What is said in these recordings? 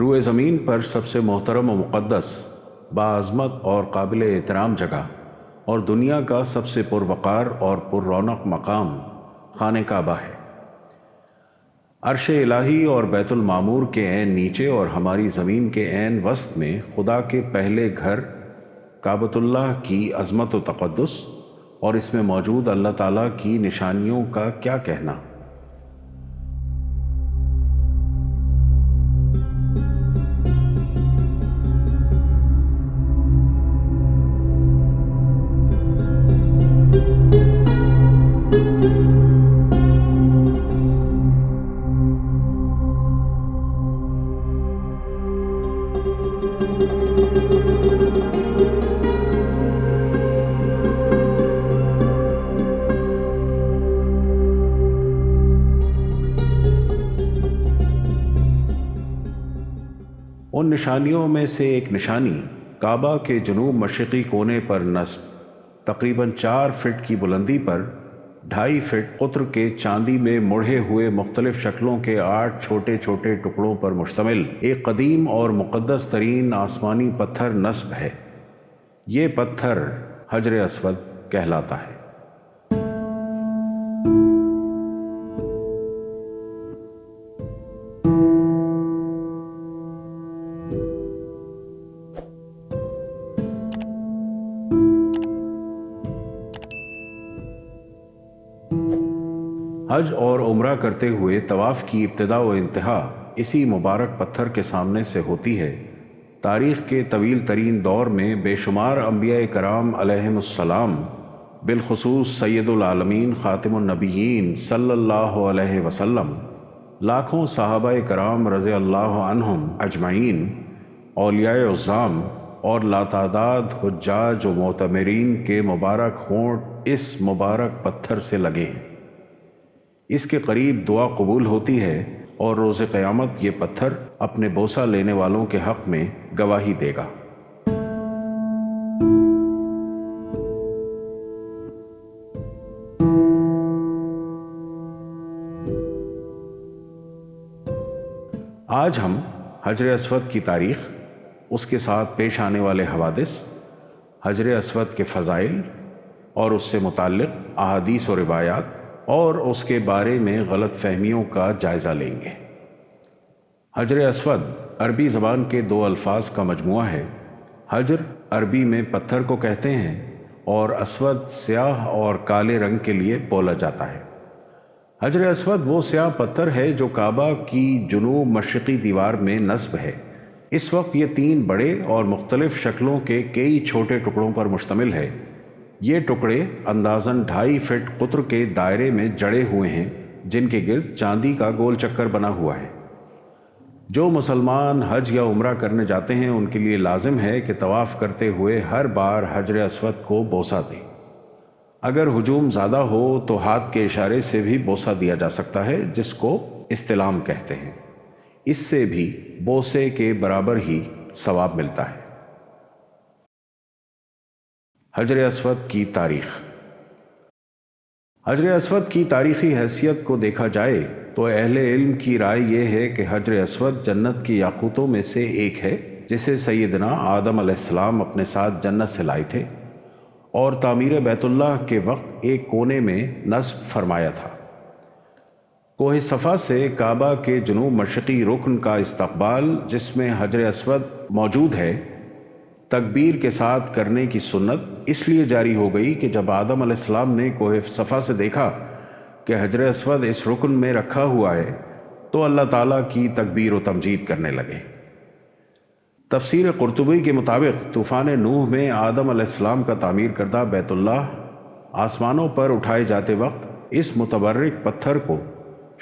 روئے زمین پر سب سے محترم و مقدس، باعظمت اور قابل احترام جگہ اور دنیا کا سب سے پروقار اور پر رونق مقام خانہ کعبہ ہے۔ عرش الہی اور بیت المعمور کے عین نیچے اور ہماری زمین کے عین وسط میں خدا کے پہلے گھر کعبۃ اللہ کی عظمت و تقدس اور اس میں موجود اللہ تعالیٰ کی نشانیوں کا کیا کہنا۔ ان نشانیوں میں سے ایک نشانی کعبہ کے جنوب مشرقی کونے پر نصب تقریباً 4 فٹ کی بلندی پر 2.5 فٹ قطر کے چاندی میں مڑے ہوئے مختلف شکلوں کے 8 چھوٹے چھوٹے ٹکڑوں پر مشتمل ایک قدیم اور مقدس ترین آسمانی پتھر نصب ہے۔ یہ پتھر حجر اسود کہلاتا ہے۔ حج اور عمرہ کرتے ہوئے طواف کی ابتدا و انتہا اسی مبارک پتھر کے سامنے سے ہوتی ہے۔ تاریخ کے طویل ترین دور میں بے شمار انبیاء کرام علیہم السلام، بالخصوص سید العالمین خاتم النبیین صلی اللہ علیہ وسلم، لاکھوں صحابہ کرام رضی اللہ عنہم اجمعین، اولیاء عظام اور لاتعداد حجاج و معتمرین کے مبارک ہونٹ اس مبارک پتھر سے لگے ہیں۔ اس کے قریب دعا قبول ہوتی ہے اور روز قیامت یہ پتھر اپنے بوسہ لینے والوں کے حق میں گواہی دے گا۔ آج ہم حجر اسود کی تاریخ، اس کے ساتھ پیش آنے والے حوادث، حجر اسود کے فضائل اور اس سے متعلق احادیث و روایات اور اس کے بارے میں غلط فہمیوں کا جائزہ لیں گے۔ حجر اسود عربی زبان کے 2 الفاظ کا مجموعہ ہے۔ حجر عربی میں پتھر کو کہتے ہیں اور اسود سیاہ اور کالے رنگ کے لیے بولا جاتا ہے۔ حجر اسود وہ سیاہ پتھر ہے جو کعبہ کی جنوب مشرقی دیوار میں نصب ہے۔ اس وقت یہ 3 بڑے اور مختلف شکلوں کے کئی چھوٹے ٹکڑوں پر مشتمل ہے۔ یہ ٹکڑے اندازاً 2.5 فٹ قطر کے دائرے میں جڑے ہوئے ہیں، جن کے گرد چاندی کا گول چکر بنا ہوا ہے۔ جو مسلمان حج یا عمرہ کرنے جاتے ہیں ان کے لیے لازم ہے کہ طواف کرتے ہوئے ہر بار حجر اسود کو بوسہ دیں۔ اگر ہجوم زیادہ ہو تو ہاتھ کے اشارے سے بھی بوسہ دیا جا سکتا ہے، جس کو استلام کہتے ہیں۔ اس سے بھی بوسے کے برابر ہی ثواب ملتا ہے۔ حجر اسود کی تاریخ۔ حجر اسود کی تاریخی حیثیت کو دیکھا جائے تو اہل علم کی رائے یہ ہے کہ حجر اسود جنت کی یاقوتوں میں سے ایک ہے، جسے سیدنا آدم علیہ السلام اپنے ساتھ جنت سے لائے تھے اور تعمیر بیت اللہ کے وقت ایک کونے میں نصب فرمایا تھا۔ کوہ صفا سے کعبہ کے جنوب مشرقی رکن کا استقبال، جس میں حجر اسود موجود ہے، تکبیر کے ساتھ کرنے کی سنت اس لیے جاری ہو گئی کہ جب آدم علیہ السلام نے کوہ صفا سے دیکھا کہ حجر اسود اس رکن میں رکھا ہوا ہے تو اللہ تعالیٰ کی تکبیر و تمجید کرنے لگے۔ تفسیر قرطبی کے مطابق طوفان نوح میں آدم علیہ السلام کا تعمیر کردہ بیت اللہ آسمانوں پر اٹھائے جاتے وقت اس متبرک پتھر کو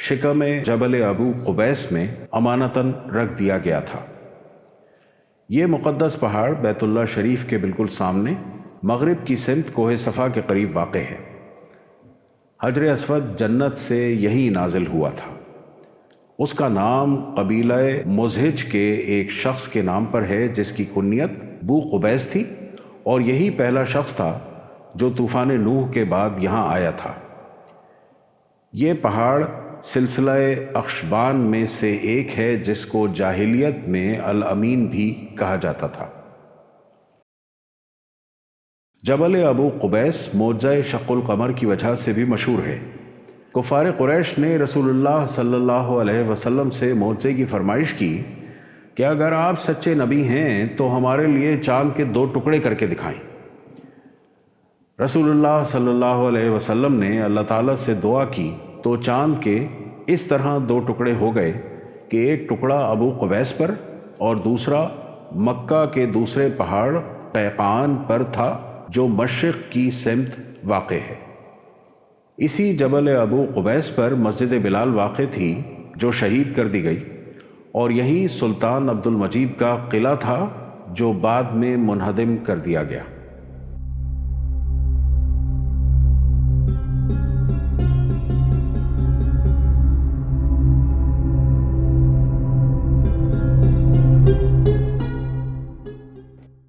شکم جبل ابو قبیس میں امانتاً رکھ دیا گیا تھا۔ یہ مقدس پہاڑ بیت اللہ شریف کے بالکل سامنے مغرب کی سمت کوہ صفا کے قریب واقع ہے۔ حجر اسود جنت سے یہی نازل ہوا تھا۔ اس کا نام قبیلہ مزہج کے ایک شخص کے نام پر ہے جس کی کنیت بو قبیس تھی، اور یہی پہلا شخص تھا جو طوفان نوح کے بعد یہاں آیا تھا۔ یہ پہاڑ سلسلہ اخشبان میں سے ایک ہے جس کو جاہلیت میں الامین بھی کہا جاتا تھا۔ جبل ابو قبیس معجزہ شق القمر کی وجہ سے بھی مشہور ہے۔ کفار قریش نے رسول اللہ صلی اللہ علیہ وسلم سے معجزے کی فرمائش کی کہ اگر آپ سچے نبی ہیں تو ہمارے لیے چاند کے 2 ٹکڑے کر کے دکھائیں۔ رسول اللہ صلی اللہ علیہ وسلم نے اللہ تعالیٰ سے دعا کی تو چاند کے اس طرح 2 ٹکڑے ہو گئے کہ ایک ٹکڑا ابو قبیس پر اور دوسرا مکہ کے دوسرے پہاڑ قیقان پر تھا جو مشرق کی سمت واقع ہے۔ اسی جبل ابو قبیس پر مسجد بلال واقع تھی جو شہید کر دی گئی، اور یہیں سلطان عبد المجید کا قلعہ تھا جو بعد میں منہدم کر دیا گیا۔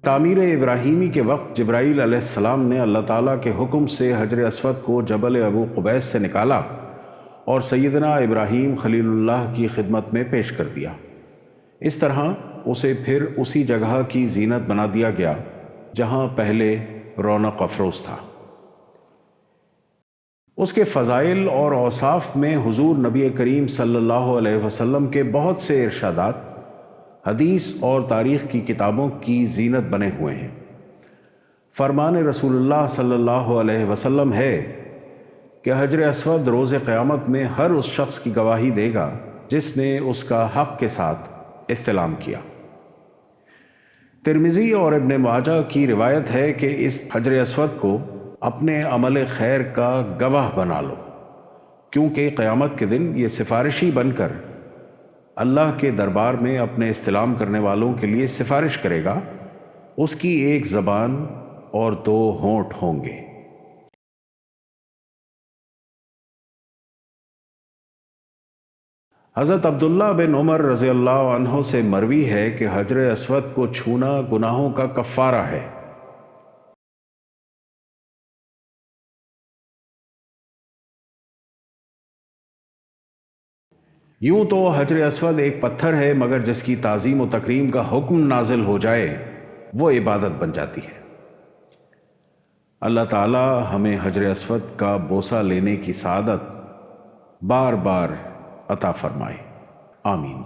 تعمیر ابراہیمی کے وقت جبرائیل علیہ السلام نے اللہ تعالیٰ کے حکم سے حجر اسود کو جبل ابو قبیس سے نکالا اور سیدنا ابراہیم خلیل اللہ کی خدمت میں پیش کر دیا۔ اس طرح اسے پھر اسی جگہ کی زینت بنا دیا گیا جہاں پہلے رونق افروز تھا۔ اس کے فضائل اور اوصاف میں حضور نبی کریم صلی اللہ علیہ وسلم کے بہت سے ارشادات حدیث اور تاریخ کی کتابوں کی زینت بنے ہوئے ہیں۔ فرمان رسول اللہ صلی اللہ علیہ وسلم ہے کہ حجر اسود روز قیامت میں ہر اس شخص کی گواہی دے گا جس نے اس کا حق کے ساتھ استلام کیا۔ ترمذی اور ابن ماجہ کی روایت ہے کہ اس حجر اسود کو اپنے عمل خیر کا گواہ بنا لو، کیونکہ قیامت کے دن یہ سفارشی بن کر اللہ کے دربار میں اپنے استلام کرنے والوں کے لیے سفارش کرے گا۔ اس کی ایک زبان اور 2 ہونٹ ہوں گے۔ حضرت عبداللہ بن عمر رضی اللہ عنہ سے مروی ہے کہ حجر اسود کو چھونا گناہوں کا کفارہ ہے۔ یوں تو حجر اسود ایک پتھر ہے، مگر جس کی تعظیم و تکریم کا حکم نازل ہو جائے وہ عبادت بن جاتی ہے۔ اللہ تعالی ہمیں حجر اسود کا بوسہ لینے کی سعادت بار بار عطا فرمائے، آمین۔